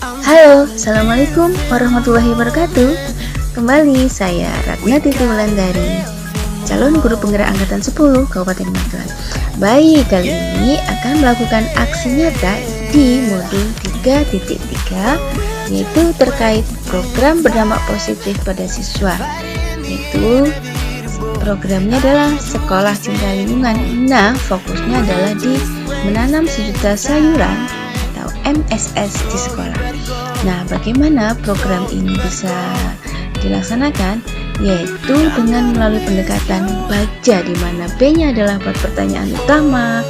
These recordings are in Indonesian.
Halo, Assalamualaikum warahmatullahi wabarakatuh. Kembali saya Ratna Titi Wulandari, calon guru penggerak angkatan 10 Kabupaten Magelang. Baik, kali ini akan melakukan aksi nyata di modul 3.3, yaitu terkait program berdampak positif pada siswa. Yaitu programnya adalah Sekolah Cinta Lingkungan. Nah, fokusnya adalah di menanam sejuta sayuran atau MSS di sekolah. Nah, bagaimana program ini bisa dilaksanakan? Yaitu dengan melalui pendekatan baja, di mana B-nya adalah buat pertanyaan utama,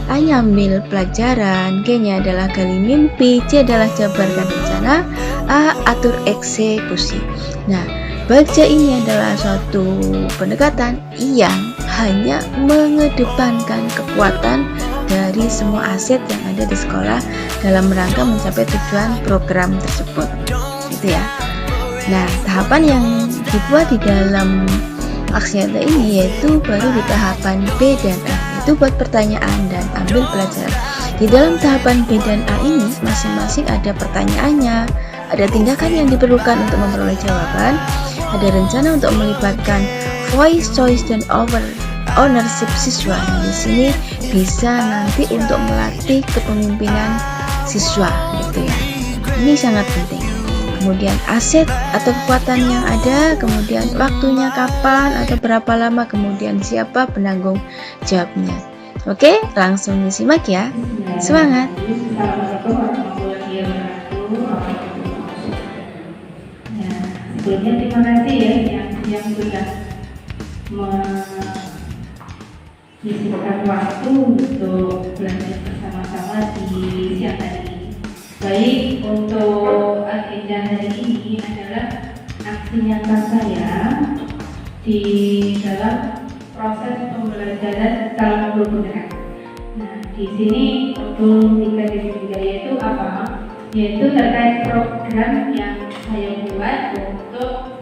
A-nya ambil pelajaran, G-nya adalah gali mimpi, C adalah jabarkan rencana, A atur eksekusi. Nah, baja ini adalah suatu pendekatan yang hanya mengedepankan kekuatan dari semua aset yang ada di sekolah dalam rangka mencapai tujuan program tersebut, gitu ya. Nah, tahapan yang dibuat di dalam aksi nyata ini yaitu baru di tahapan B dan A, itu buat pertanyaan dan ambil pelajaran. Di dalam tahapan B dan A ini masing-masing ada pertanyaannya, ada tindakan yang diperlukan untuk memperoleh jawaban, ada rencana untuk melibatkan voice, choice, dan ownership siswa. Nah, di sini bisa nanti untuk melatih kepemimpinan siswa, gitu ya. Ini sangat penting. Kemudian aset atau kekuatan yang ada, kemudian waktunya kapan atau berapa lama, kemudian siapa penanggung jawabnya. Oke, langsung disimak ya. Semangat. Sebelumnya terima kasih ya yang sudah menyisihkan waktu untuk belajar bersama-sama di siang hari ini. Baik, untuk agenda hari ini adalah aksi nyata saya di dalam proses pembelajaran dalam modul penggerak. Nah, di sini modul 3.3 yaitu apa? Yaitu terkait program yang saya buat untuk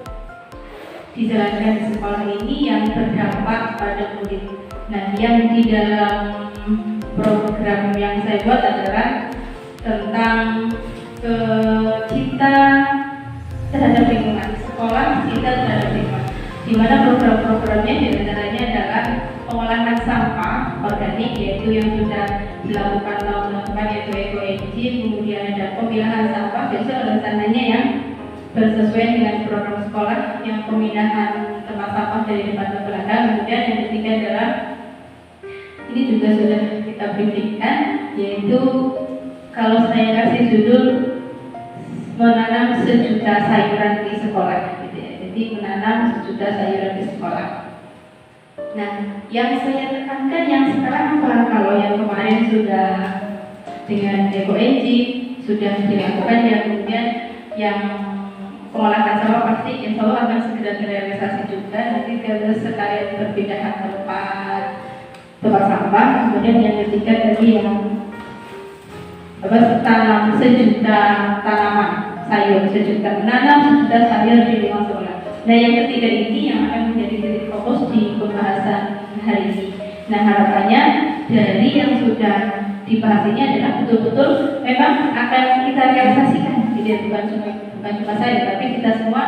dijalankan di sekolah ini yang berdampak pada murid. Nah, yang di dalam program yang saya buat adalah tentang cinta terhadap lingkungan, sekolah cinta terhadap lingkungan, di mana program-programnya diantaranya adalah pengolahan sampah organik, yaitu yang sudah dilakukan tahun-tahun yaitu Eco-Engine, kemudian ada pemilahan sampah, biasanya rencananya yang bersesuaian dengan program sekolah, yang pemindahan tempat sampah dari depan ke belakang. Kemudian yang ketiga adalah ini juga sudah kita briefingkan, yaitu kalau saya kasih judul menanam sejuta sayuran di sekolah, gitu ya. Jadi menanam sejuta sayuran di sekolah. Nah, yang saya tekankan yang sekarang apa? Kalau yang kemarin sudah dengan Eco-Engine sudah dilakukan, yang kemudian yang pengolahan sampah pasti insya Allah akan segera terrealisasi juga. Nanti kita sekalian perpindahan tempat sampah. Kemudian yang ketiga tadi yang tanam sejuta tanaman sayur, menanam sejuta sayur di lingkungan sekolah. Nah, yang ketiga ini yang akan menjadi titik fokus di pembahasan hari ini. Nah, harapannya dari yang sudah dibahas ini adalah betul-betul memang akan kita realisasikan. Jadi bukan cuma saya, tapi kita semua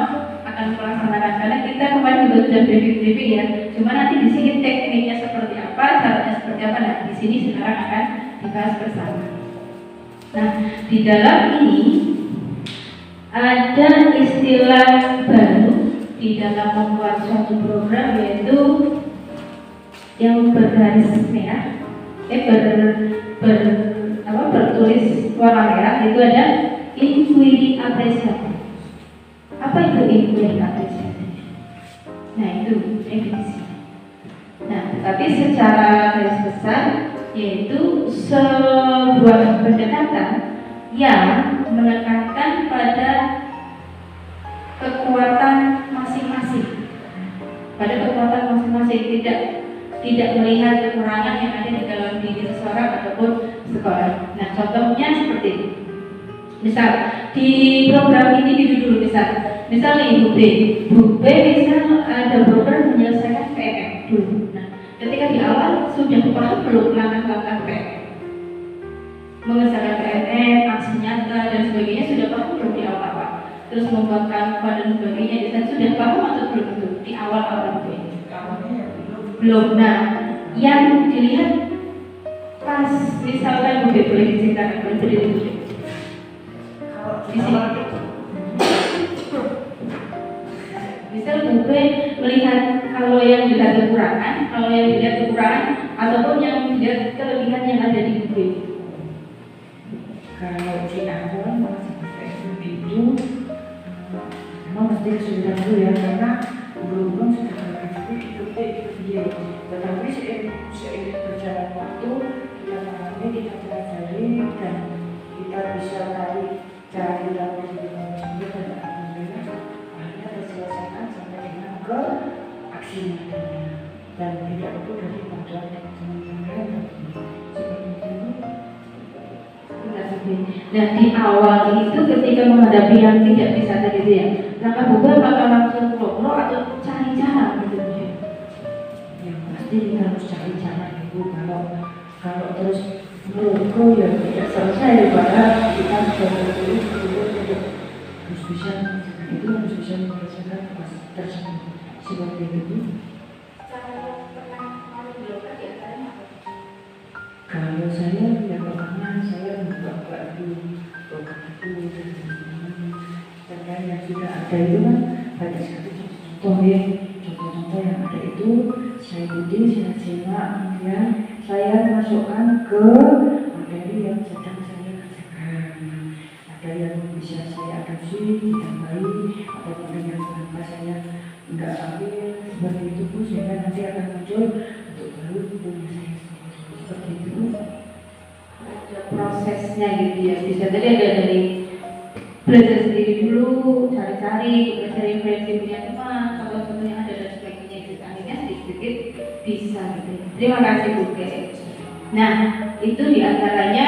akan melaksanakan, karena kita kemarin juga sudah briefing ya. Cuma nanti di sini tekniknya seperti apa, caranya seperti apa. Nah, di sini sekarang akan dibahas bersama. Nah, di dalam ini ada istilah baru di dalam membuat suatu program, yaitu yang bergaris merah, bertulis warna merah, itu ada inquiry appreciation. Apa itu inquiry appreciation? Nah, itu definisi. Nah, tapi secara garis besar yaitu sebuah pendekatan yang menekankan pada kekuatan masing-masing, tidak melihat kekurangan yang ada di dalam diri seseorang ataupun sekolah. Nah, contohnya seperti ini. Misal di program ini dulu misal nih Bu B misal ada program menyelesaikan PNM dulu. Nah, ketika di awal sudah paham belum langkah-langkah PNM, mengerjakan PNM, aksi nyata dan sebagainya, sudah paham terus membangkang dan sebagainya, dan sudah paham atau belum itu di awal-awal itu ini? Belum. Nah, yang dilihat pas misalkan Bu boleh diceritakan sendiri Bu. Di sini. Misal Bu melihat kalau yang dilihat kekurangan, ataupun yang dilihat kelebihan yang ada di Bu. Kalau di awal masih itu memang mesti kesulitan dulu ya, karena belum sudah ikut dia. Tetapi seiring berjalan waktu kita pahami, kita pelajari, dan kita bisa tahu cara kita sendiri, dan alhamdulillah akhirnya terselesaikan sampai dengan ke aksi nyatanya, dan tidak itu dari bantuan teman-teman lain. Nah, di awal itu ketika menghadapi yang tidak bisa tadi itu ya, langkah Bu apakah langsung pro atau cari cara gitu ya? Yang pasti kita harus cari cara itu. Kalau terus menunggu ya tidak selesai, padahal kita harus bisa menyelesaikan tersebut seperti itu. Kalau saya yang pertama saya membuka dulu program itu, dan yang sudah ada itu kan pada satu contoh yang ada itu saya ikuti, saya simak, kemudian saya masukkan ke materi yang sedang saya kerjakan. Ada yang bisa saya adopsi, ditambahi, atau dengan tanpa saya enggak ambil seperti itu pun, sehingga nanti akan muncul untuk baru punya saya seperti itu. Ada prosesnya gitu ya, bisa tadi ada dari belajar sendiri dulu, cari-cari referensi punya teman, contoh-contoh yang ada dan sebagainya, gitu. Akhirnya sedikit bisa gitu. Terima kasih Bu. Nah, itu diantaranya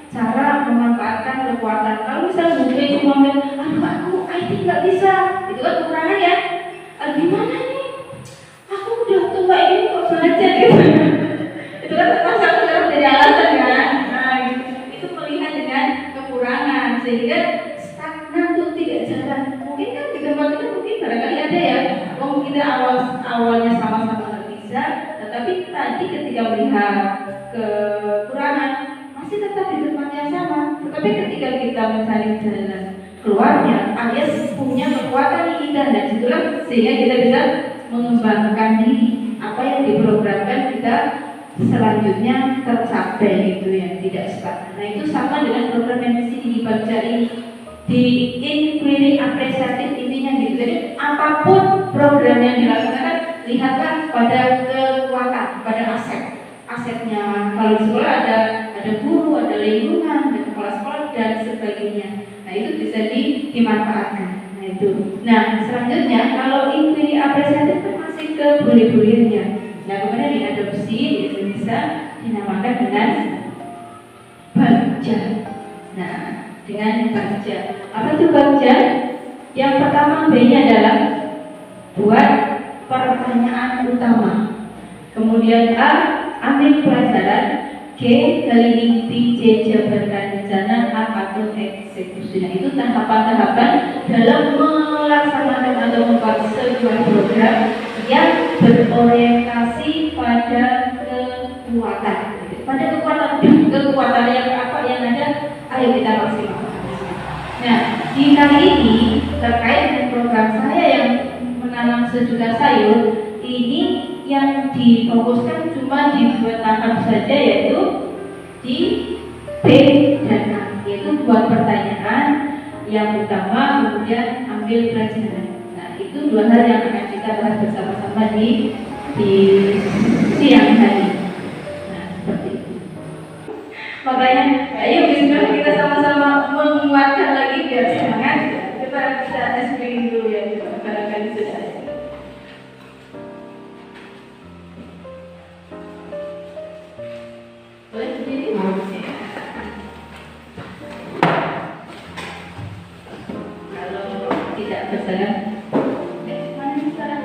cara memanfaatkan kekuatan. Kalau misalnya Bu cuma bilang, aku IT nggak bisa, itu kan kekurangan ya. Gimana nih? Aku udah tua ini kok belajar gitu. Itu kan termasuk dari alasan kan. Nah, gitu. Itu melihat dengan kekurangan sehingga stagnan tuh tidak jalan. Mungkin kan di tempat itu mungkin barangkali ada ya. Kita awalnya sama-sama nggak bisa, tetapi tadi ketika melihat kekurangan masih tetap di tempat yang sama. Tetapi ketika kita mencari jalan keluarnya, alias punya kekuatan kita, dan situlah sehingga kita bisa mengembangkan diri. Apa yang diprogramkan kita selanjutnya tercapai gitu ya, tidak stagnan. Nah itu sama dengan program yang di sini dibaca ini, di inquiry apresiatif intinya gitu. Jadi apapun program yang dilaksanakan, lihatlah pada kekuatan, pada asetnya. Kalau di sekolah ada guru, ada lingkungan, ada kepala sekolah dan sebagainya. Nah itu bisa dimanfaatkan. Nah itu. Nah selanjutnya kalau inquiry apresiatif kan masih ke bully-bullynya. Nah kemudian diadopsi di Indonesia dinamakan dengan bagja. Nah dengan bagja. Apa itu bagja? Yang pertama B-nya adalah buat pertanyaan utama. Kemudian A, ambil pelajaran. G, teliti, C, jabarkan rencana, A, atur eksekusinya. Itu tahapan-tahapan dalam melaksanakan atau membuat sebuah program yang berorientasi pada kekuatan. Pada kekuatan yang apa yang ada, ayo kita maksimalkan. Nah, di kali ini terkait dengan program saya yang menanam sejuta sayur, ini yang difokuskan cuma di 2 tahap saja, yaitu di B dan A, yaitu buat pertanyaan yang utama, kemudian ambil pelajaran. Nah, itu 2 hal yang akan kita bahas bersama-sama di siang hari. Nah, seperti itu. Makanya, ayo bismillah kita sama-sama menguatkan lagi biar semangat. Kita bisa screen dulu ya, barangkali sudah ada. Boleh sendiri? Kalau tidak berjalan, mana sekarang?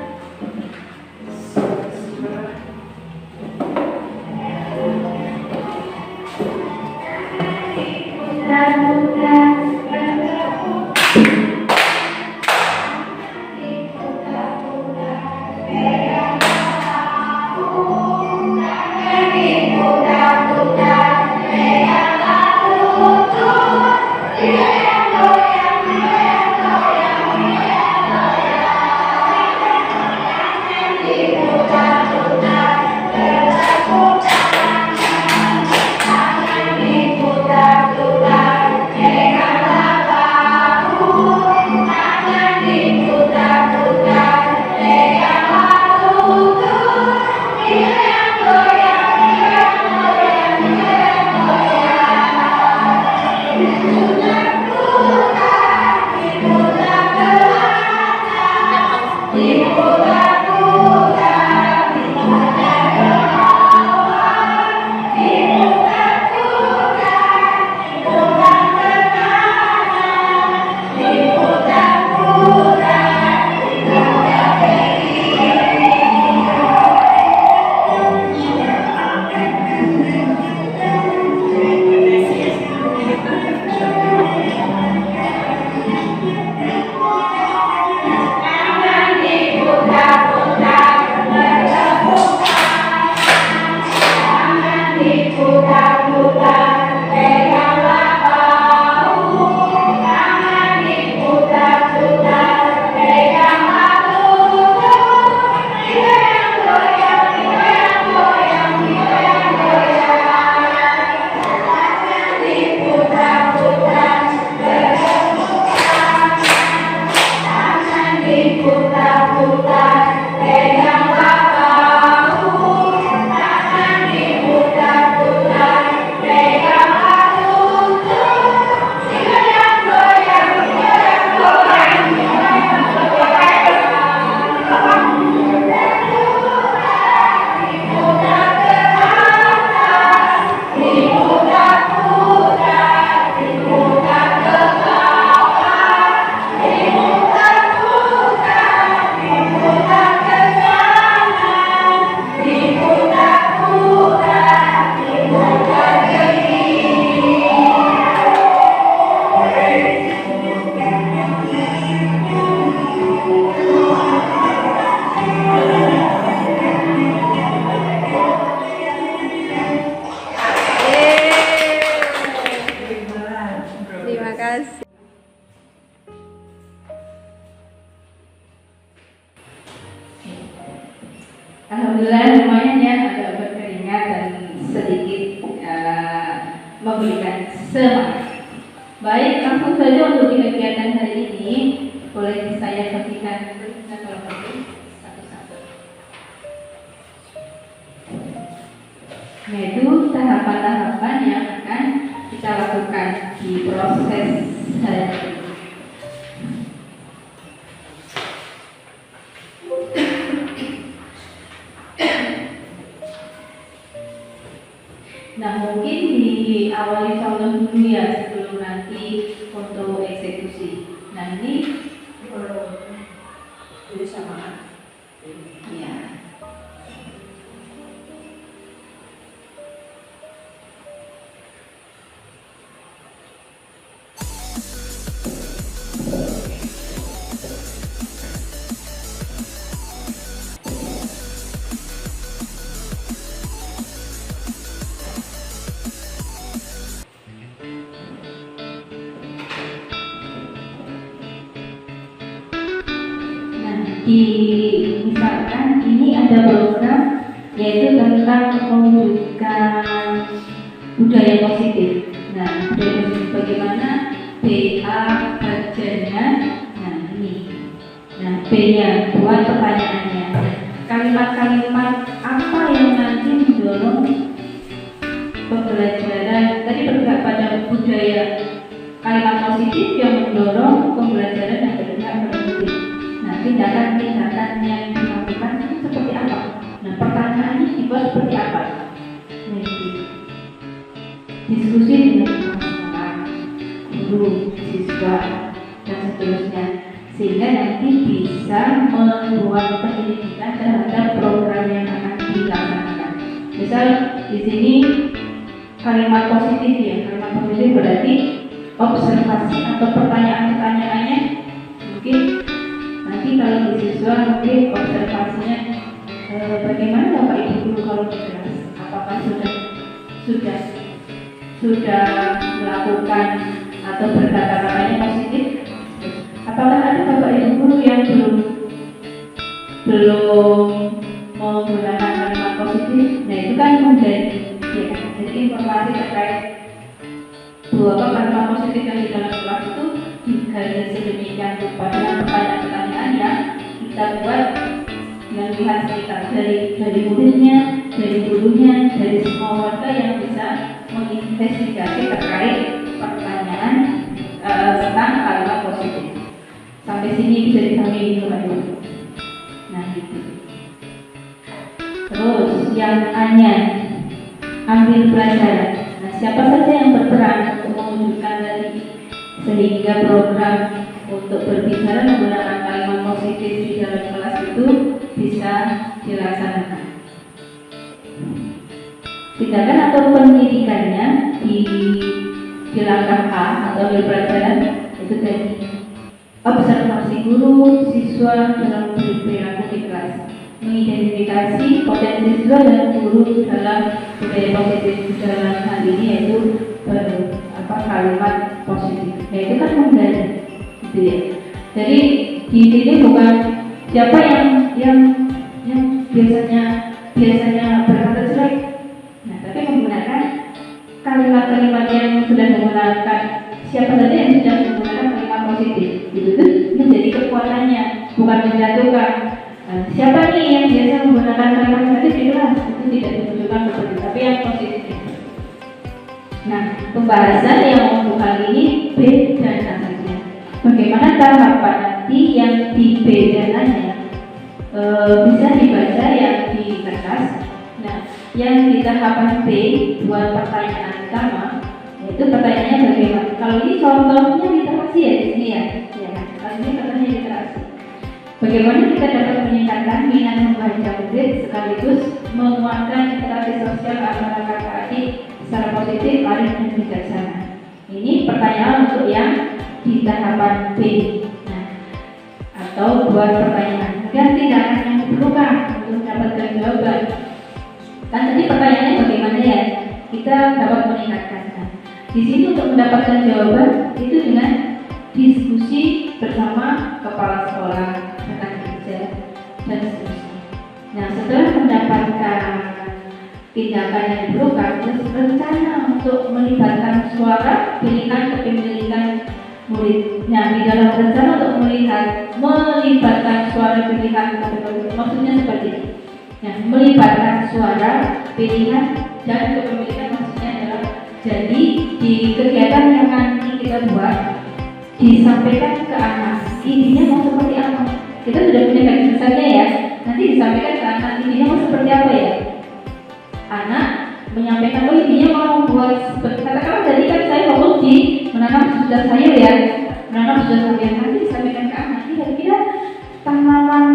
boleh saya bagikan kalau perlu satu-satu. Yaitu tahapan-tahapan yang akan kita lakukan di proses hari ini. Nah, mungkin diawali contoh dulu ya sebelum nanti untuk eksekusi. Nah, ini bersamaan. ya. Misalkan ini ada program yaitu tentang mewujudkan budaya positif. Nah, budaya positif bagaimana? BA kerjanya. Nah, ini. Nah, B-nya buat pertanyaannya. Kalimat-kalimat apa yang nanti mendorong pembelajaran? Tadi bergerak pada budaya kalimat positif yang mendorong pembelajaran yang bergerak produktif. Nah, tindakan-tindakan yang dilakukan itu seperti apa? Nah, pertanyaannya dibuat seperti apa? Nah, itu diskusi dengan masyarakat, guru, siswa, dan seterusnya, sehingga nanti bisa membuat penyelidikan terhadap program yang akan dilaksanakan. Misal di sini kalimat positif ya, kalimat positif berarti observasi atau pertanyaan-pertanyaannya mungkin nanti kalau di siswa mungkin observasinya bagaimana Bapak Ibu guru kalau di kelas, apakah sudah melakukan atau berkata-katanya positif? Apakah ada Bapak Ibu guru yang belum menggunakan kalimat positif? Nah, itu kan menjadi ya, jadi informasi terkait bahwa kalimat positif yang di dalam kelas itu digaris sedemikian rupa dengan pertanyaan-pertanyaan yang kita buat dengan pihak sekitar dari muridnya, dari gurunya, dari semua warga yang bisa menginvestigasi terkait pertanyaan tentang kalimat positif. Sampai sini bisa dipahami Bapak Ibu. Nah, gitu. Terus yang A-nya ambil pelajaran. Nah, siapa saja yang berperan untuk mewujudkan tadi sehingga program untuk berbicara menggunakan kalimat positif di dalam kelas itu bisa dilaksanakan. Tindakan atau pendidikannya di langkah A atau ambil pelajaran itu tadi observasi guru siswa dalam perilaku di kelas, mengidentifikasi potensi siswa dan guru dalam budaya positif dalam hal ini yaitu kalimat positif. Ya, itu kan menggali, gitu ya. Jadi di sini bukan siapa yang biasanya berkata jelek, nah tapi menggunakan kalimat-kalimat yang sudah menggunakan siapa saja yang sudah menggunakan kalimat positif, itu menjadi kekuatannya, bukan menjatuhkan. Siapa nih yang biasa menggunakan kalimat negatif di kelas, itu tidak ditunjukkan seperti itu, tapi yang positif. Nah, pembahasan yang untuk kali ini B dan A saja. Bagaimana tahapan nanti yang di B dan A-nya bisa dibaca yang di kertas. Nah, yang di tahapan B buat pertanyaan utama, yaitu pertanyaannya bagaimana. Kalau ini contohnya literasi ya di sini ya, ya kan? Kalau ini contohnya literasi. Bagaimana kita dapat meningkatkan minat membaca murid sekaligus menguatkan interaksi sosial antara kakak adik secara positif, arif dan bijaksana. Ini pertanyaan untuk yang di tahapan B. Nah, atau buat pertanyaan. Dan tindakan yang diperlukan untuk mendapatkan jawaban. Kan tadi pertanyaannya bagaimana ya? Kita dapat meningkatkan. Nah, di sini untuk mendapatkan jawaban itu dengan diskusi bersama kepala sekolah, rekan kerja, dan seterusnya. Nah, setelah mendapatkan tindakan yang diperlukan, terus rencana untuk melibatkan suara pilihan kepemilikan murid. Nah, di dalam rencana untuk melibatkan suara pilihan maksudnya seperti ini. Nah, melibatkan suara pilihan dan kepemilikan maksudnya adalah jadi di kegiatan yang nanti kita buat disampaikan ke anak idenya mau seperti apa. Kita sudah punya garis besarnya ya. Nanti disampaikan ke anak idenya mau seperti apa ya. Anak menyampaikan idenya mau buat seperti katakanlah tadi kan saya fokus di menanam sudah sayur ya. Menanam sudah sayur nanti disampaikan ke anak. Kira-kira tanaman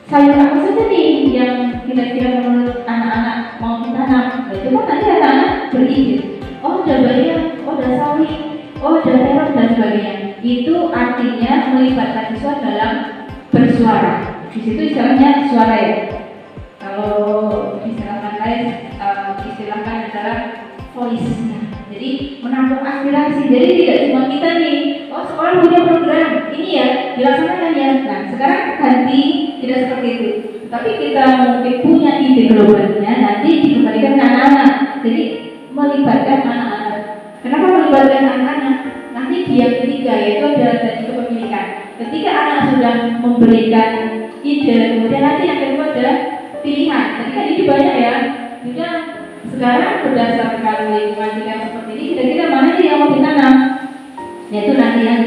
sayur apa saja nih yang kira-kira menurut anak-anak mau ditanam? Itu kan nanti anak-anak beride. Oh, ada bayam, oh ada sawi, oh ada terong dan sebagainya. Itu artinya melibatkan siswa dalam bersuara. Di situ istilahnya suara ya. Kalau istilahkan lain, istilahkan adalah voice-nya. Jadi menampung aspirasi. Jadi tidak cuma kita nih, oh sekolah punya program ini ya dilaksanakan ya. Nah sekarang ganti tidak seperti itu. Tapi kita mungkin punya ide globalnya nanti dikembalikan ke anak-anak. Jadi melibatkan anak-anak. Kenapa melibatkan anak-anak? Nanti di yang ketiga yaitu adalah tadi kepemilikan. Ketika anak sudah memberikan ide, kemudian nanti yang kedua adalah pilihan. Tadi kan ide banyak ya. Sudah sekarang berdasarkan lingkungan kita seperti ini, kira-kira mana sih yang mau ditanam? Yaitu nanti yang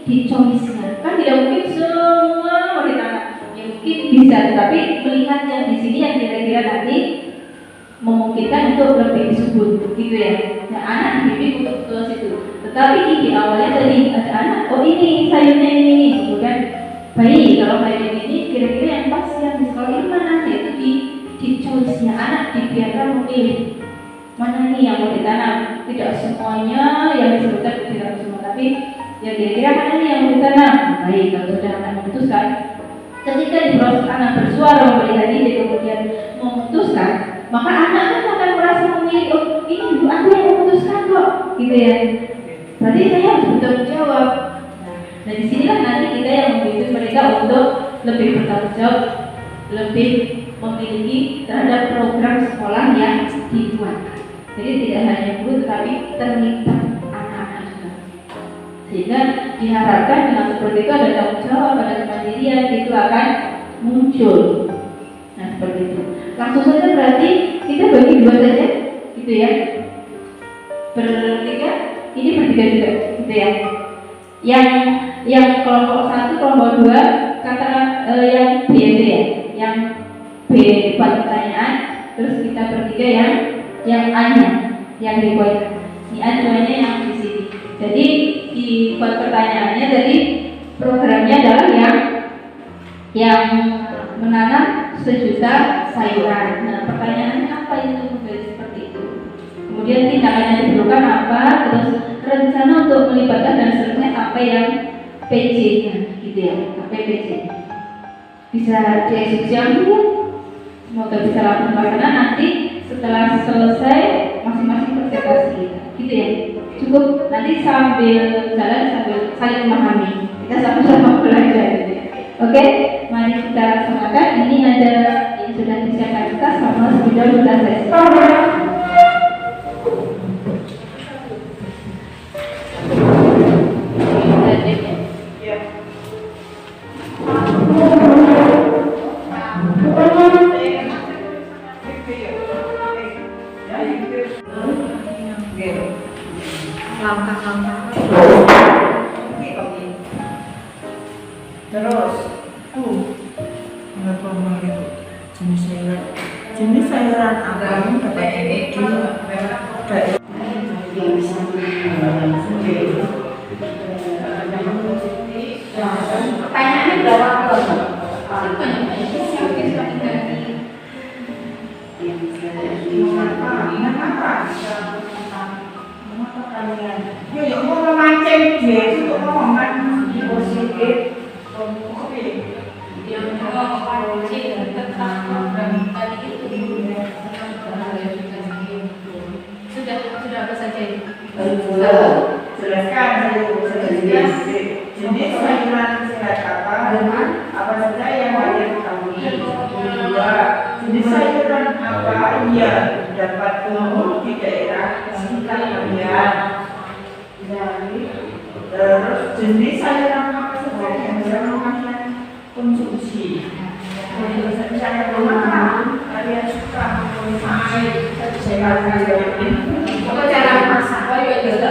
di choice-nya. Kan tidak mungkin semua mau ditanam. Ya mungkin bisa, tapi melihat yang di sini yang kira-kira nanti memungkinkan untuk lebih subur, gitu ya. Nah, anak dibimbing untuk ke situ. Tetapi di awalnya tadi ada anak, oh ini sayurnya ini, kemudian baik kalau sayur ini kira-kira yang pas yang di sekolah ini mana? Yaitu di choice-nya anak dibiarkan memilih mana nih yang mau ditanam. Tidak semuanya yang disebutkan tidak semua, tapi ya kira-kira mana nih yang mau ditanam. Baik kalau sudah anak memutuskan, ketika di proses anak bersuara melihat ide kemudian memutuskan, maka anak kan akan merasa memilih, oh ini ibu aku yang memutuskan kok, gitu ya. Berarti saya harus bertanggung jawab. Nah di sinilah nanti kita yang membimbing mereka untuk lebih bertanggung jawab, lebih memiliki terhadap program sekolah yang dibuat. Jadi tidak hanya guru tetapi terlibat anak-anak juga. Sehingga diharapkan dengan seperti itu ada tanggung jawab, ada kemandirian, itu akan muncul. Nah seperti itu. Langsung saja berarti kita bagi dua saja, gitu ya. Bertiga, ini bertiga juga, gitu ya. Yang kelompok satu, kelompok dua, katakan yang B aja ya, yang B buat pertanyaan, terus kita bertiga yang A-nya, yang dibuat. Ini A-nya yang di sini. Jadi di buat pertanyaannya tadi programnya adalah yang menanam 1.000.000 sayuran. Nah, pertanyaannya apa itu seperti itu? Kemudian tindakan yang diperlukan apa? Terus rencana untuk melibatkan dan seterusnya sampai yang PJ-nya, gitu ya, sampai PJ. Bisa dieksekusi ya? Semoga bisa langsung karena nanti setelah selesai masing-masing presentasi kita, gitu ya. Cukup nanti sambil jalan sambil saling memahami, kita sama-sama belajar, gitu ya. Oke, mari kita laksanakan. Ini ada yang sudah disiapkan kita sama sudah saya. Terus, jenis sayuran apa yang dapat pertanyaannya berapa kalau? Yuk mau memancing dia itu mau memancing positif. Yang memancing tentang program tadi itu sudah apa saja itu? Jelaskan jenis sayuran sehat apa saja yang wajib diketahui. Kedua, jenis sayuran apa yang dapat tumbuh di daerah sekitar kalian. jenis sayuran apa saja yang diramahkan konsumsi. Kalau saya rumah, kalian suka memakai sayuran ini. Apa cara masak? Kita juga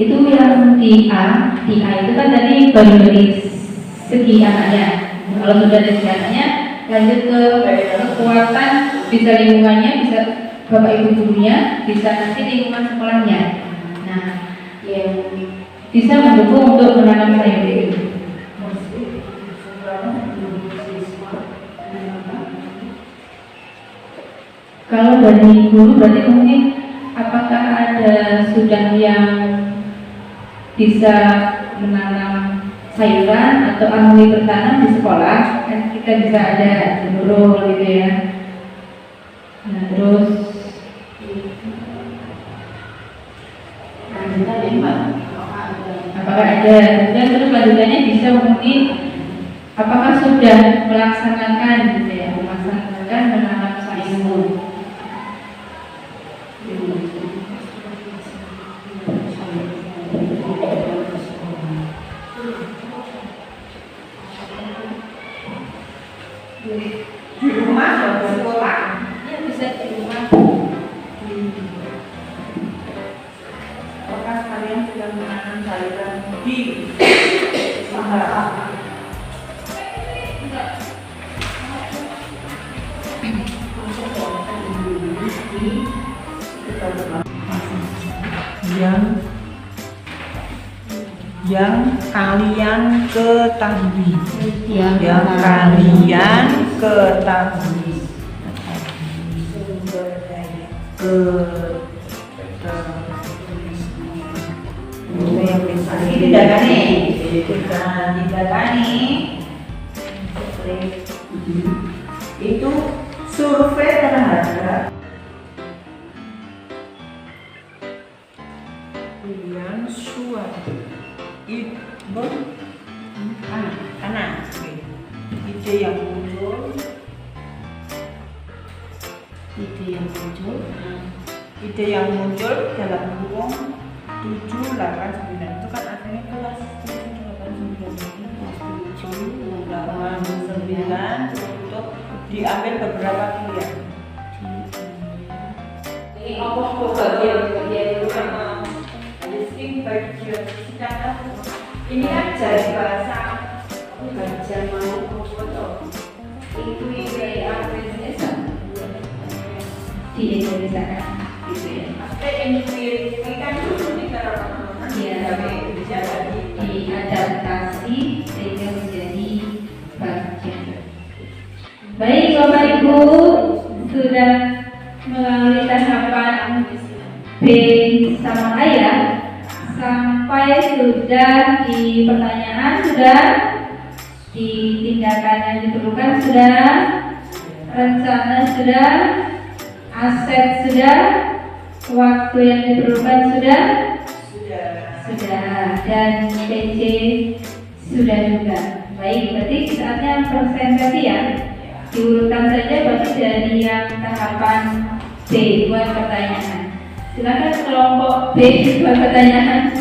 itu yang di A itu kan tadi baru dari segi anaknya. Kalau sudah dari segi anaknya, lanjut ke kekuatan, bisa lingkungannya, bisa bapak ibu gurunya, bisa nanti lingkungan sekolahnya. Nah, yang bisa mendukung untuk menanam sayur itu. Kalau dari guru berarti mungkin apakah ada sudah yang bisa menanam sayuran atau ahli bertanam di sekolah, kan kita bisa ada guru gitu ya. Nah, terus apakah ada, dan terus lanjutannya bisa mungkin apakah sudah melaksanakan gitu ya, melaksanakan menanam sayur. Di rumah atau di sekolah? Ya, bisa di rumah. Apakah kalian sudah menanam sayuran di usaha? Yang kalian ketahui, yang kalian ketahui, itu survei terhadap pilihan suatu anak ide yang muncul dalam kurung 7, 8, 9 itu kan artinya kelas 7, 8, 9 untuk diambil beberapa pilihan. Ini apa bagian itu sama listing bagian ini kan dari bahasa baca mau foto itu Di Indonesia kan gitu ya. ini kan dulu di Indonesia diadaptasi sehingga menjadi bagian. Baik Bapak Ibu, sudah melalui tahapan B sama A ya, sampai sudah di pertanyaan sudah, di tindakan yang diperlukan sudah, rencana sudah, aset sudah, waktu yang diperlukan sudah, dan PC sudah juga. Baik, berarti saatnya presentasi ya. Diurutkan saja berarti dari yang tahapan B buat pertanyaan. Silakan kelompok B buat pertanyaan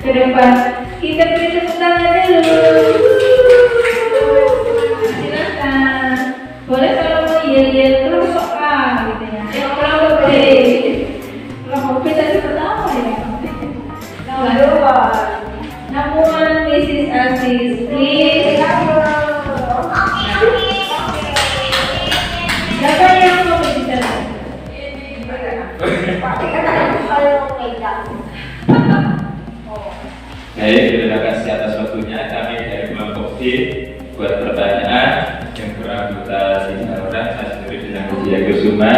ke depan. Kita beri tepuk tangan dulu. Silakan. Boleh kalau mau yel-yel kelompok A gitu ya. Kelompok B. Kelompok B tadi pertama ya. Namun Mrs. Aziz, please. Siapa yang mau bicara? Baik, terima kasih atas waktunya. Kami dari kelompok D buat pertanyaan yang beranggota 3 orang. Saya sendiri dengan Budia Kusuma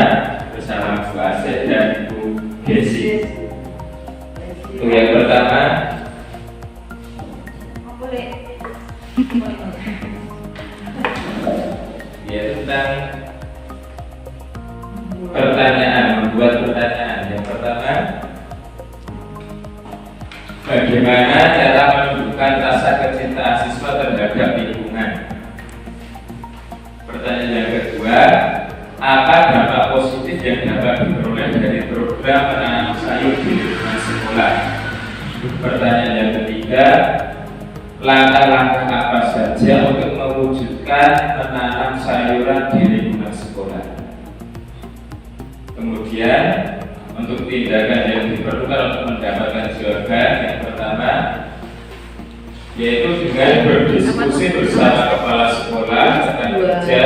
bersama Bu Asep dan Bu Gesi. Untuk yang pertama, yaitu tentang pertanyaan, membuat pertanyaan. Yang pertama, bagaimana cara menunjukkan rasa kecintaan siswa terhadap lingkungan? Pertanyaan yang kedua, apa dampak positif yang dapat diperoleh dari program menanam sayur di lingkungan sekolah? Pertanyaan yang ketiga, langkah-langkah apa saja untuk mewujudkan menanam sayuran di lingkungan sekolah? Kemudian, untuk tindakan yang diperlukan untuk mendapatkan jawaban, yang pertama yaitu dengan berdiskusi bersama kepala sekolah rekan kerja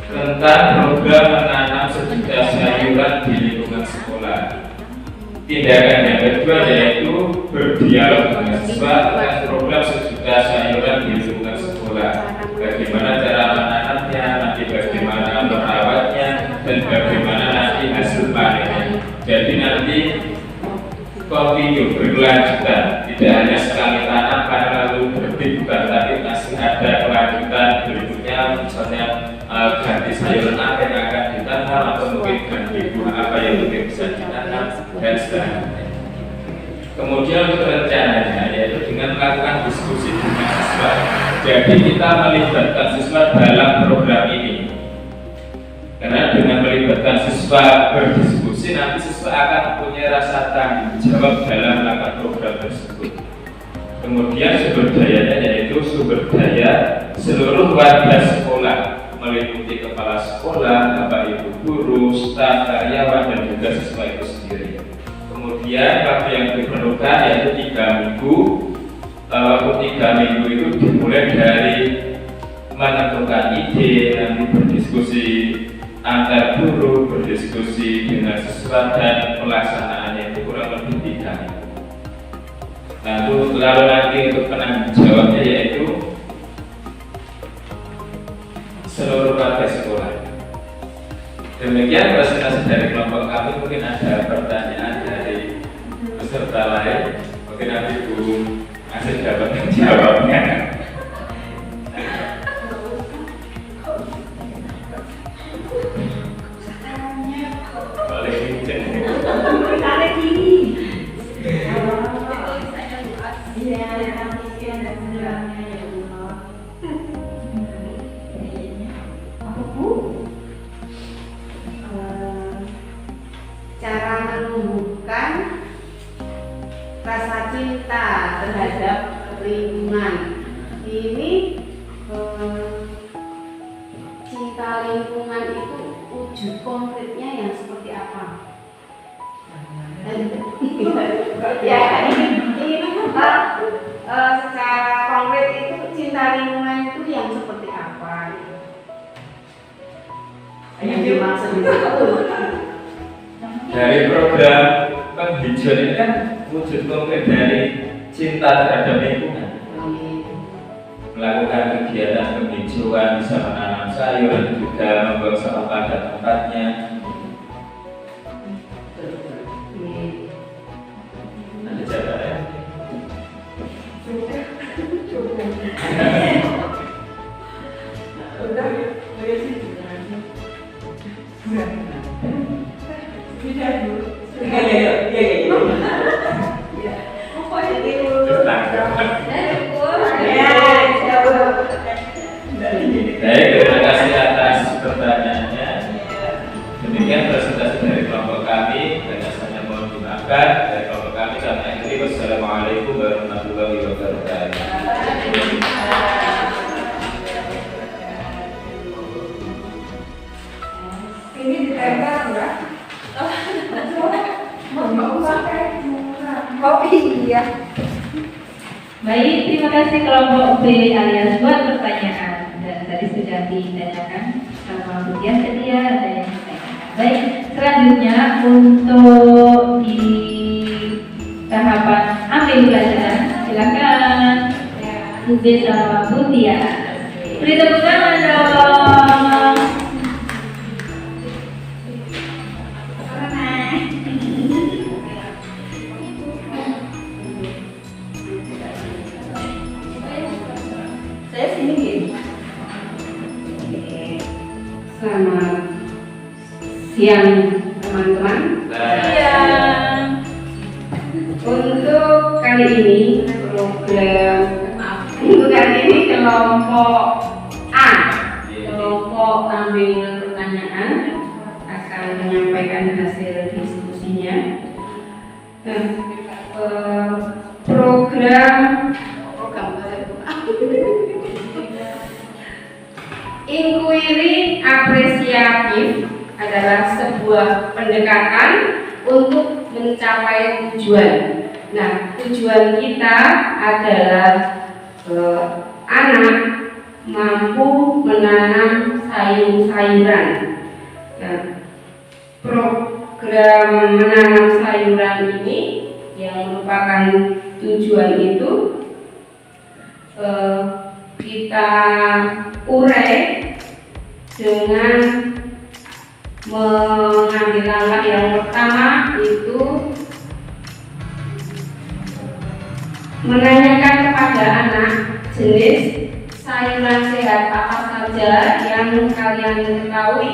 tentang program menanam sejuta sayuran di lingkungan sekolah. Tindakan yang kedua yaitu berdialog dengan siswa tentang program sejuta sayuran di lingkungan sekolah. Bagaimana cara menanamnya, nanti bagaimana merawatnya, dan bagaimana nanti hasil panennya. Jadi nanti kontinu berkelanjutan, tidak hanya sekali tanam lalu berhenti, bukan, tapi masih ada kelanjutan berikutnya, misalnya ganti sayuran apa yang akan ditanam atau mungkin ganti buah apa yang mungkin bisa ditanam dan selanjutnya. Kemudian untuk rencananya yaitu dengan melakukan diskusi dengan siswa. Jadi kita melibatkan siswa dalam program ini. Karena dengan melibatkan siswa berdiskusi, nanti siswa akan mempunyai rasa tanggung jawab dalam melakukan program tersebut. Kemudian sumber dayanya yaitu sumber daya seluruh warga sekolah, meliputi kepala sekolah, bapak ibu guru, staf, karyawan, dan juga siswa itu sendiri. Kemudian waktu yang diperlukan yaitu 3 minggu. Waktu 3 minggu itu dimulai dari menentukan ide, nanti berdiskusi antar guru, berdiskusi dengan siswa, dan pelaksanaannya itu kurang lebih 3 minggu. Lalu nanti untuk penanggung jawabnya yaitu seluruh warga sekolah. Demikian presentasi dari kelompok kami. Mungkin ada pertanyaan dari peserta lain. Mungkin nanti Bu Asih dapat menjawabnya. Cara menumbuhkan rasa cinta terhadap lingkungan. Ini cinta lingkungan itu wujud konkretnya yang seperti apa? Ya, ini secara konkret itu cinta lingkungan itu yang seperti apa? Yang dimaksud itu dari program penghijauan ini kan wujud konkret dari cinta terhadap lingkungan. Melakukan kegiatan penghijauan, bisa menanam sayur, juga membuang sampah pada tempatnya. Ada jawabannya? Baik, terima kasih atas pertanyaannya. Demikian presentasi dari kelompok kami. Banyaknya mohon dimaafkan dari kelompok kami. Kami akhiri. Wassalamualaikum warahmatullahi wabarakatuh. ini ditempel enggak? Oh iya. Baik, terima kasih kelompok B alias buat pertanyaan, dan tadi sudah ditanyakan sama Bu Dian tadi ya, ada yang ditanyakan. Baik, selanjutnya untuk di tahapan ambil pelajaran, silakan Bu B sama Bu Dian. Beri tepuk tangan dong. Saya sini gini. Selamat siang teman-teman. Untuk kali ini program, untuk kali ini kelompok A. kelompok ambil pertanyaan akan menyampaikan hasil diskusinya. Nah, program inquiry apresiatif adalah sebuah pendekatan untuk mencapai tujuan. Nah, tujuan kita adalah anak mampu menanam sayur-sayuran. Nah, program menanam sayuran ini yang merupakan tujuan itu kita urai dengan mengambil langkah yang pertama, itu menanyakan kepada anak jenis sayuran sehat apa saja yang kalian ketahui.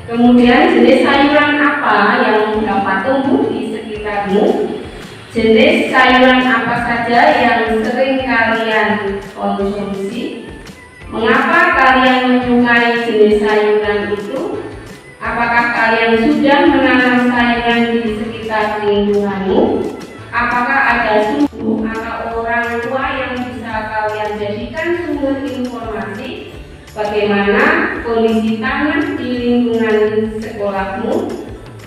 Kemudian jenis sayuran apa yang dapat tumbuh di sekitarmu, jenis sayuran apa saja yang sering kalian konsumsi, mengapa kalian menyukai jenis sayuran itu, apakah kalian sudah menanam sayuran di sekitar lingkunganmu, apakah ada suku atau orang tua yang bisa kalian jadikan sumber informasi bagaimana kondisi tanah di lingkungan sekolahmu,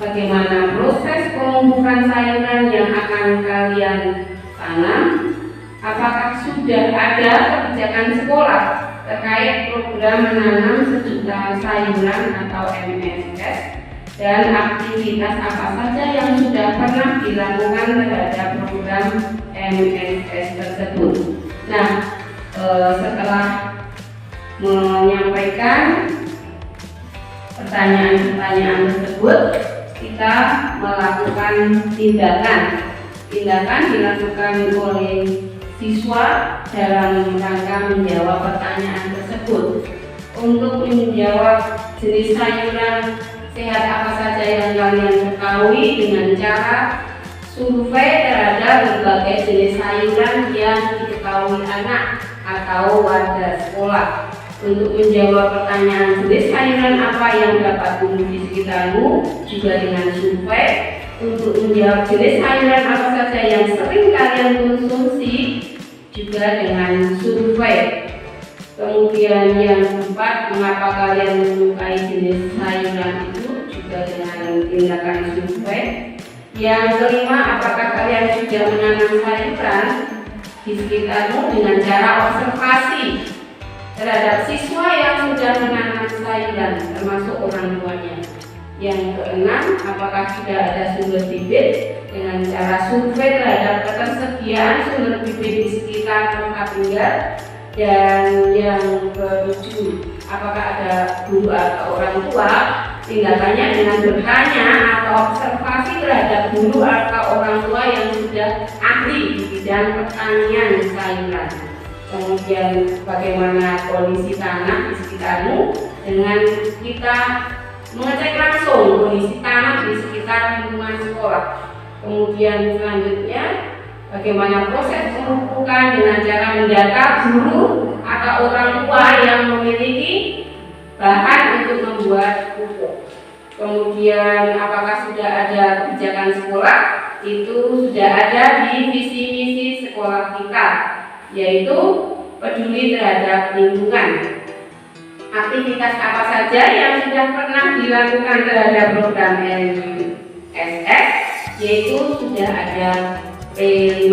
bagaimana proses penumbuhan sayuran yang akan kalian tanam, apakah sudah ada kebijakan sekolah terkait program menanam sejuta sayuran atau MSS, dan aktivitas apa saja yang sudah pernah dilakukan terhadap program MSS tersebut. Nah, setelah menyampaikan pertanyaan-pertanyaan tersebut, kita melakukan tindakan dilakukan oleh siswa dalam rangka menjawab pertanyaan tersebut. Untuk menjawab jenis sayuran sehat apa saja yang kalian ketahui dengan cara survei terhadap berbagai jenis sayuran yang diketahui anak atau warga sekolah. Untuk menjawab pertanyaan jenis sayuran apa yang dapat tumbuh di sekitarmu juga dengan survei. Untuk menjawab jenis sayuran apa saja yang sering kalian konsumsi juga dengan survei. Kemudian yang keempat, mengapa kalian menyukai jenis sayuran itu juga dengan tindakan survei. Yang kelima, apakah kalian sudah menanam sayuran di sekitarmu dengan cara observasi terhadap siswa yang sudah menanam sayuran termasuk orang tuanya. Yang keenam, apakah sudah ada sumber bibit dengan cara survei terhadap ketersediaan sumber bibit di sekitar tempat tinggal. Dan yang ketujuh, apakah ada guru atau orang tua, tindakannya dengan bertanya atau observasi terhadap guru atau orang tua yang sudah ahli di bidang pertanian sayuran. Kemudian bagaimana kondisi tanah di sekitarmu dengan kita mengecek langsung kondisi tanah di sekitar lingkungan sekolah. Kemudian selanjutnya bagaimana proses pemupukan dengan cara mendata guru atau orang tua yang memiliki bahan untuk membuat pupuk. Kemudian apakah sudah ada kebijakan sekolah? Itu sudah ada di visi misi sekolah kita, yaitu peduli terhadap lingkungan. Aktivitas apa saja yang sudah pernah dilakukan terhadap program MSS, yaitu sudah ada P5.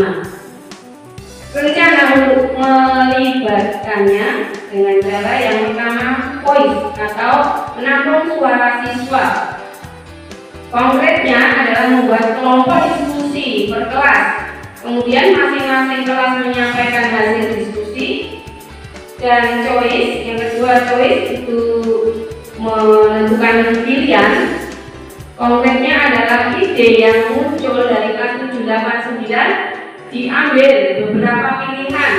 Rencana untuk melibatkannya dengan cara yang pertama, voice atau menampung suara siswa. Konkretnya adalah membuat kelompok diskusi per kelas. Kemudian masing-masing kelas menyampaikan hasil diskusi. Dan choice, yang kedua choice itu menentukan pilihan. Konkretnya adalah ide yang muncul dari kelas 789 diambil beberapa pilihan.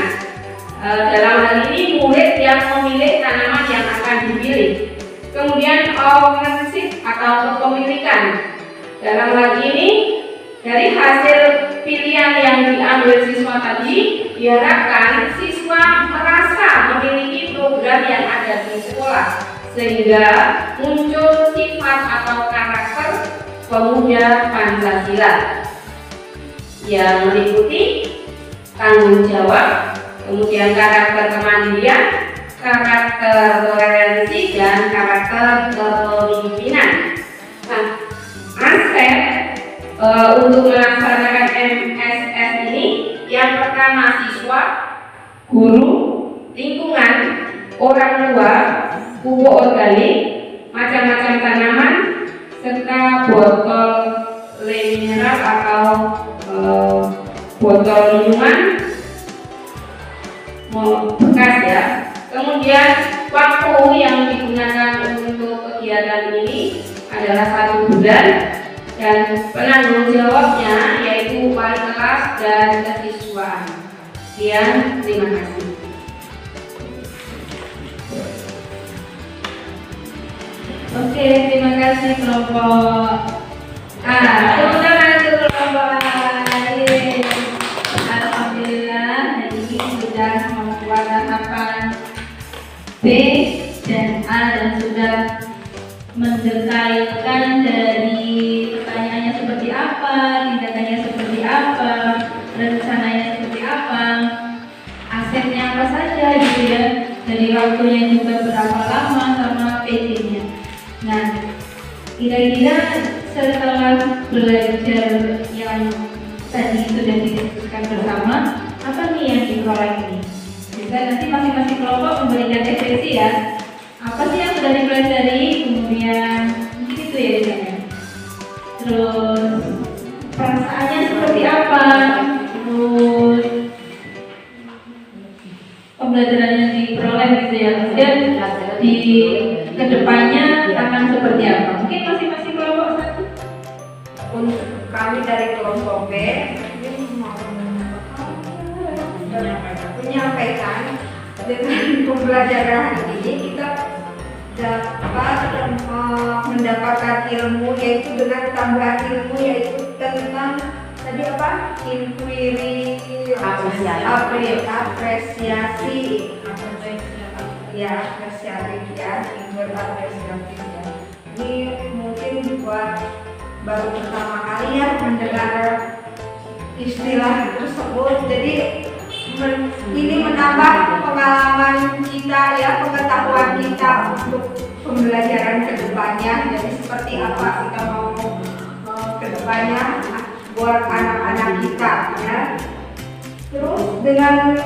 Dalam hal ini murid yang memilih tanaman yang akan dipilih. Kemudian ownership atau kepemilikan. Dalam hal ini dari hasil pilihan yang diambil siswa tadi, diharapkan siswa merasa memiliki program yang ada di sekolah, sehingga muncul sifat atau karakter pemuda Pancasila yang meliputi tanggung jawab, kemudian karakter kemandirian, karakter toleransi, dan karakter kepemimpinan. Nah, aspek untuk melaksanakan MSS ini yang pertama siswa, guru, lingkungan, orang tua, pupuk organik, macam-macam tanaman, serta botol mineral atau botol minuman bekas ya. Kemudian waktu yang digunakan untuk kegiatan ini adalah 1 bulan dan penanggung jawabnya yaitu wali kelas dan kesiswaan. Sekian, terima kasih. Oke, terima kasih kelompok A. Tepuk tangan untuk kelompok A. Yeay. Alhamdulillah, hari ini sudah membuat tahapan B dan A dan sudah mendetailkan dari pertanyaannya seperti apa, tindakannya seperti apa, rencananya seperti apa, asetnya apa saja gitu ya, dari waktunya juga berapa lama sama PD-nya. Nah, kira-kira setelah belajar yang tadi sudah didiskusikan bersama, apa nih yang diperoleh ini? Bisa nanti masing-masing kelompok memberikan definisi ya. Apa sih yang sudah dipelajari, kemudian mungkin itu ya biasanya. Terus perasaannya seperti apa, terus pembelajaran yang diperoleh gitu ya. Kemudian di kedepannya akan seperti apa? Mungkin masing-masing kelompok satu. Untuk kami dari kelompok B ini mau menyampaikan dengan pembelajaran hari ini kita dapat mendapatkan ilmu, yaitu dengan tambahan ilmu yaitu tentang tadi apa? Inquiry, apresiasi ya, apresiasi ya, apresiasi ya. Ini mungkin buat baru pertama kali ya mendengar istilah tersebut, jadi ini menambah pengalaman kita ya, pengetahuan kita untuk pembelajaran kedepannya. Jadi seperti apa kita mau kedepannya buat anak-anak kita ya. Terus dengan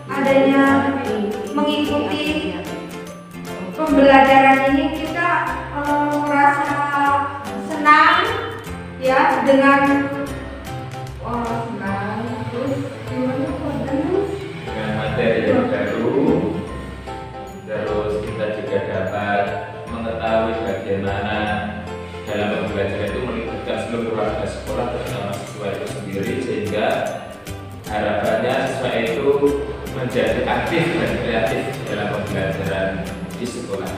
adanya mengikuti pembelajaran ini kita merasa senang ya dengan senang. Terus gimana dengan materi yang baru, terus kita juga dapat mengetahui bagaimana dalam pembelajaran itu melibatkan seluruh warga sekolah terutama siswa itu sendiri, sehingga harapannya siswa itu menjadi aktif dan kreatif dalam pembelajaran di sekolah.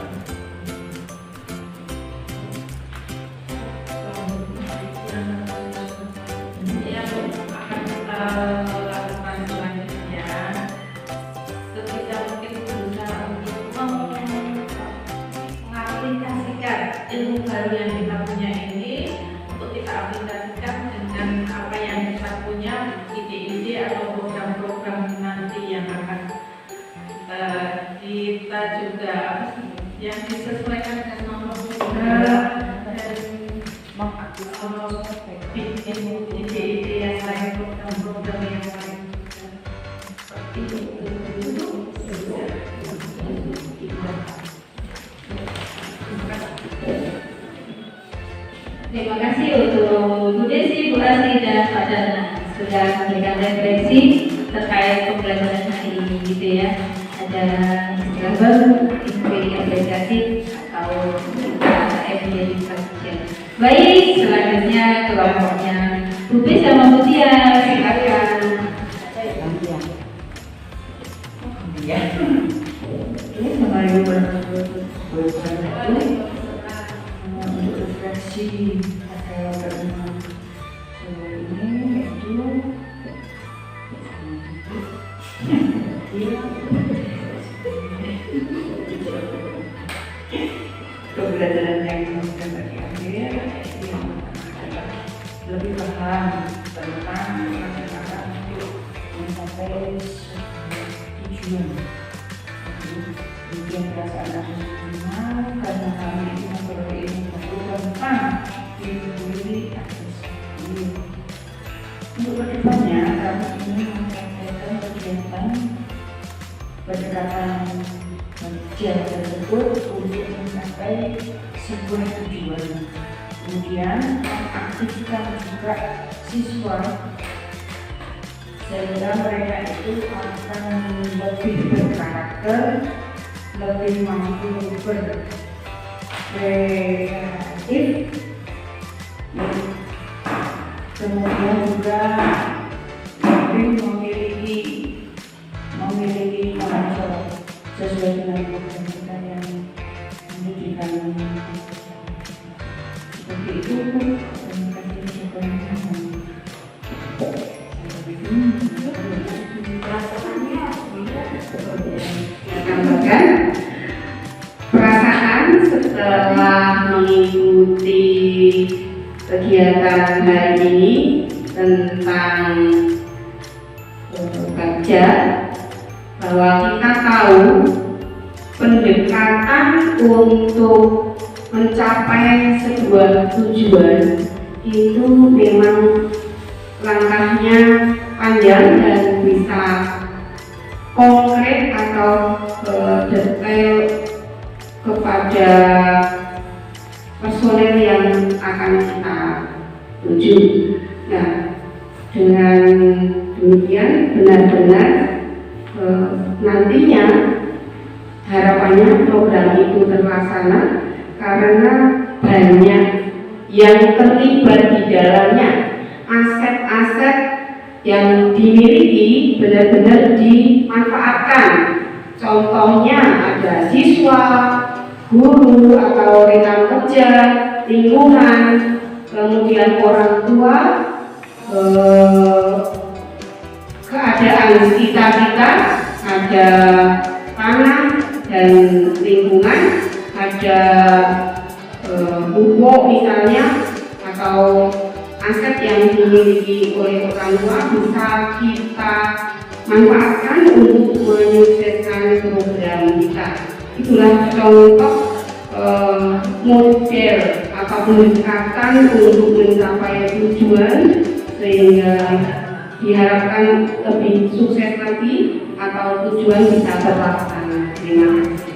Yang akan kita lakukan selanjutnya, sebisa mungkin berusaha untuk mengaplikasikan ilmu baru yang kita punya ini, untuk kita aplikasikan dengan apa yang kita punya, ide-ide atau program-program nanti yang akan kita juga yang disesuaikan dengan nomor dan bikin ide-ide yang lain, program-program yang lain seperti itu. Terima kasih untuk Bu Desi, Bu Asri, dan Pak Dana sudah memberikan referensi terkait pembelajaran hari ini gitu ya. Ada istilah baru, inquiry apresiatif atau evaluasi. Baik, selanjutnya kelompoknya Bu B sama Bu Tia, silakan. refleksi karena ini itu pembelajaran yang dapat diambil yang adalah lebih paham tentang bagaimana untuk mencapai tujuan. Mungkin perasaan aku terima karena kami itu memperoleh ilmu baru tentang diri sendiri atas diri. Untuk kedepannya kami ingin menyampaikan kegiatan pendekatan kerja tersebut untuk mencapai sebuah tujuan. Kemudian mengaktifkan juga siswa sehingga mereka itu akan lebih berkarakter, lebih mampu berkreatif, kemudian juga lebih memiliki kemampuan sesuai dengan program kita yang pendidikan seperti itu. Terima kasih tambahkan perasaan setelah mengikuti kegiatan hari ini tentang kerja, bahwa kita tahu pendekatan untuk mencapai sebuah tujuan itu memang langkahnya panjang dan bisa konkret atau detail kepada personel yang akan kita tuju. Nah, dengan demikian benar-benar nantinya harapannya program itu terlaksana karena banyak yang terlibat di dalamnya. Aset-aset yang dimiliki benar-benar dimanfaatkan. Contohnya ada siswa, guru atau rekan kerja, lingkungan, kemudian orang tua, keadaan sekitar kita, ada tanah dan lingkungan, ada pupuk misalnya, atau aset yang dimiliki oleh orang tua bisa kita manfaatkan untuk menyukseskan program kita. Itulah contoh model atau pendekatan untuk mencapai tujuan sehingga diharapkan lebih sukses lagi atau tujuan bisa terlaksana. Terima kasih.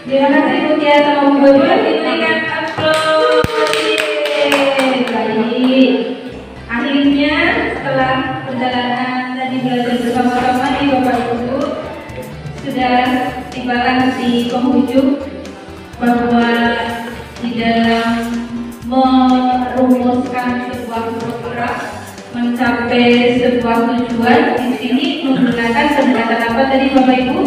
Terima kasih Mutia sama Bu Boy, diberikan aplaus. Baik, akhirnya setelah perjalanan tadi belajar bersama-sama nih Bapak Ibu, sudah tibalah di penghujung bahwa di dalam merumuskan sebuah program mencapai sebuah tujuan di sini menggunakan pendekatan apa tadi Bapak Ibu?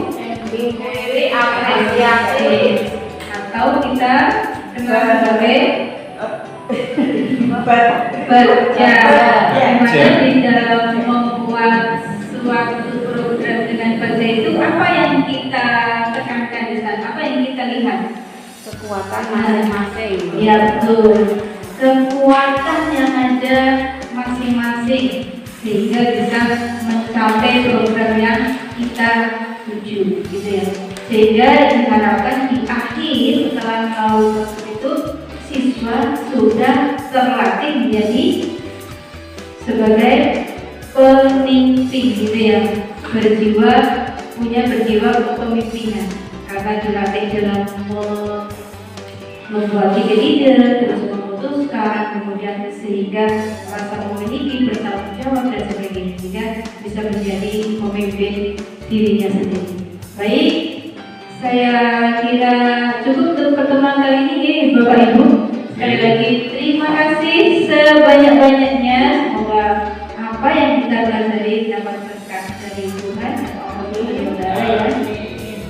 Apresiasi atau kita kenal sebagai berjalan, dimana di dalam membuat suatu program dengan kerja itu apa yang kita tekankan di sana, apa yang kita lihat? Kekuatan masing-masing. Ya betul, kekuatan yang ada masing-masing sehingga bisa mencapai program yang kita tuju, gitu ya. Sehingga diharapkan di akhir setelah tahu itu siswa sudah terlatih menjadi sebagai pemimpin, gitu ya, punya berjiwa kepemimpinan karena dilatih dalam membuat ide, terus memutuskan, kemudian sehingga rasa memiliki bertanggung jawab dan sebagainya, sehingga bisa menjadi pemimpin dirinya sendiri. Baik, saya kira cukup untuk pertemuan kali ini Bapak Ibu. Sekali lagi terima kasih sebanyak-banyaknya. Semoga apa yang kita pelajari dapat berkah dari Tuhan atau dari saudara ya,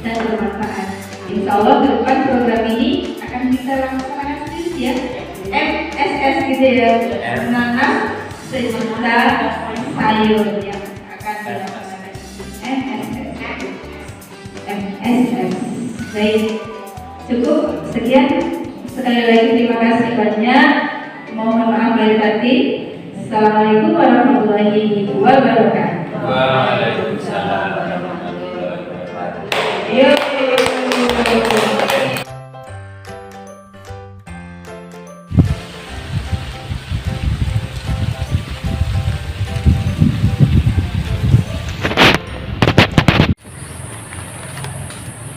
dan bermanfaat. Insya Allah ke depan program ini akan kita laksanakan terus ya. MSS gitu ya, menanam sejuta sayur yang akan dilaksanakan. MSS. Baik, cukup sekian. Sekali lagi terima kasih banyak. Mohon maaf lahir batin. Assalamualaikum warahmatullahi wabarakatuh. Waalaikumsalam warahmatullahi wabarakatuh. Yuk.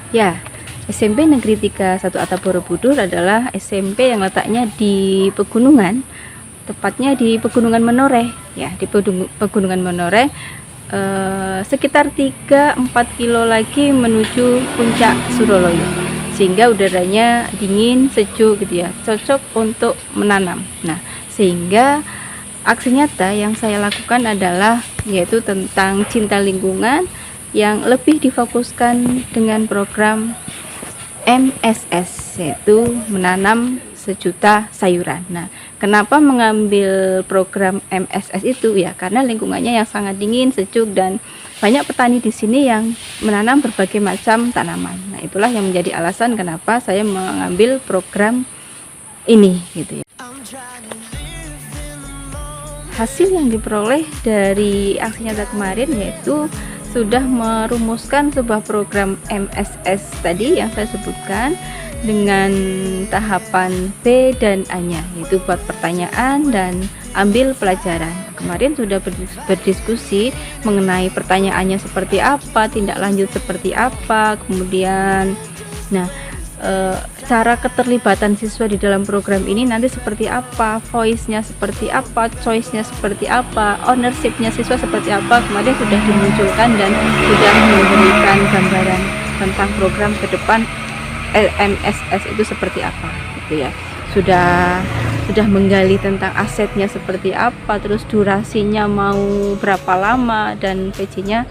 Ya, SMP Negeri 3 1 Atap Borobudur adalah SMP yang letaknya di pegunungan, tepatnya di Pegunungan Menoreh. Ya, di Pegunungan Menoreh, sekitar 3-4 kilo lagi menuju puncak Suroloyo, sehingga udaranya dingin, sejuk gitu ya, cocok untuk menanam. Nah, sehingga aksi nyata yang saya lakukan adalah yaitu tentang cinta lingkungan yang lebih difokuskan dengan program MSS, yaitu menanam sejuta sayuran. Nah, kenapa mengambil program MSS itu ya? Karena lingkungannya yang sangat dingin, sejuk, dan banyak petani di sini yang menanam berbagai macam tanaman. Nah, itulah yang menjadi alasan kenapa saya mengambil program ini gitu ya. Hasil yang diperoleh dari aksi nyata kemarin yaitu sudah merumuskan sebuah program MSS tadi yang saya sebutkan dengan tahapan B dan A-nya, yaitu buat pertanyaan dan ambil pelajaran. Kemarin sudah berdiskusi mengenai pertanyaannya seperti apa, tindak lanjut seperti apa, kemudian cara keterlibatan siswa di dalam program ini nanti seperti apa, voice-nya seperti apa, choice-nya seperti apa, ownership-nya siswa seperti apa. Kemarin sudah dimunculkan dan sudah memberikan gambaran tentang program ke depan MSS itu seperti apa gitu ya. Sudah menggali tentang asetnya seperti apa, terus durasinya mau berapa lama, dan PJ-nya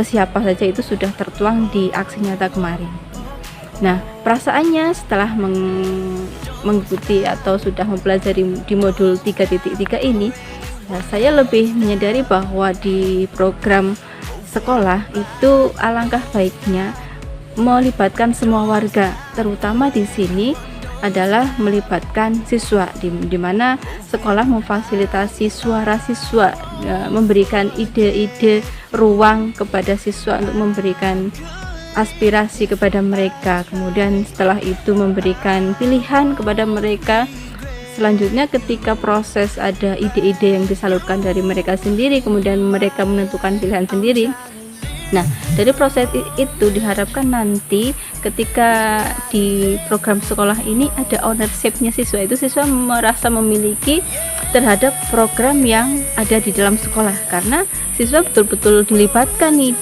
siapa saja itu sudah tertuang di aksi nyata kemarin. Nah, perasaannya setelah mengikuti atau sudah mempelajari di modul 3.3 ini, saya lebih menyadari bahwa di program sekolah itu alangkah baiknya melibatkan semua warga, terutama di sini adalah melibatkan siswa, di mana sekolah memfasilitasi suara siswa, memberikan ide-ide ruang kepada siswa untuk memberikan aspirasi kepada mereka, kemudian setelah itu memberikan pilihan kepada mereka. Selanjutnya ketika proses ada ide-ide yang disalurkan dari mereka sendiri, kemudian mereka menentukan pilihan sendiri. Nah, dari proses itu diharapkan nanti ketika di program sekolah ini ada ownership-nya siswa, itu siswa merasa memiliki terhadap program yang ada di dalam sekolah, karena siswa betul-betul dilibatkan nih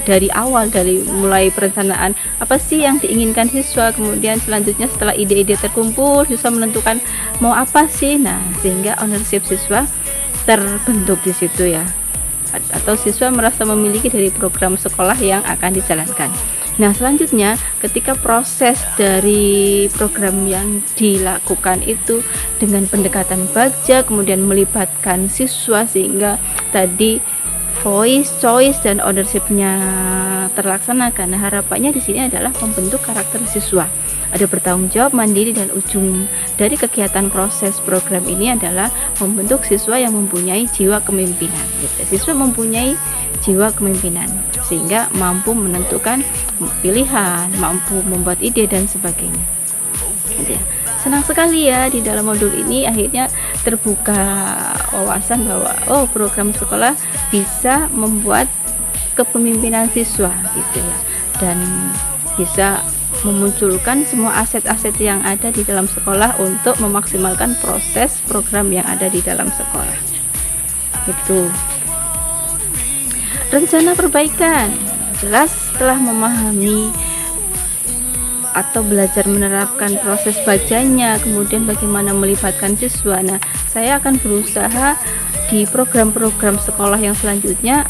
dari awal, dari mulai perencanaan apa sih yang diinginkan siswa, kemudian selanjutnya setelah ide-ide terkumpul siswa menentukan mau apa sih. Nah, sehingga ownership siswa terbentuk di situ ya, atau siswa merasa memiliki dari program sekolah yang akan dijalankan. Nah, selanjutnya ketika proses dari program yang dilakukan itu dengan pendekatan baja, kemudian melibatkan siswa sehingga tadi voice, choice, dan ownership-nya terlaksanakan. Nah, harapannya di sini adalah membentuk karakter siswa, ada bertanggung jawab, mandiri, dan ujung dari kegiatan proses program ini adalah membentuk siswa yang mempunyai jiwa kepemimpinan. Siswa mempunyai jiwa kepemimpinan sehingga mampu menentukan pilihan, mampu membuat ide, dan sebagainya. Senang sekali ya di dalam modul ini akhirnya terbuka wawasan bahwa program sekolah bisa membuat kepemimpinan siswa gitu ya, dan bisa memunculkan semua aset-aset yang ada di dalam sekolah untuk memaksimalkan proses program yang ada di dalam sekolah. Itu rencana perbaikan. Jelas setelah memahami atau belajar menerapkan proses bacanya, kemudian bagaimana melibatkan siswa. Nah, saya akan berusaha di program-program sekolah yang selanjutnya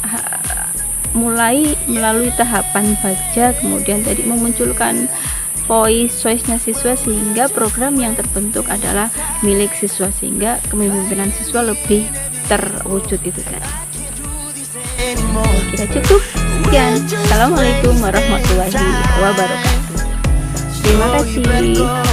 mulai melalui tahapan baca, kemudian tadi memunculkan voice, choice-nya siswa, sehingga program yang terbentuk adalah milik siswa, sehingga kepemimpinan siswa lebih terwujud itu tadi. Kira cukup. Sekian, Assalamualaikum warahmatullahi wabarakatuh. Terima kasih.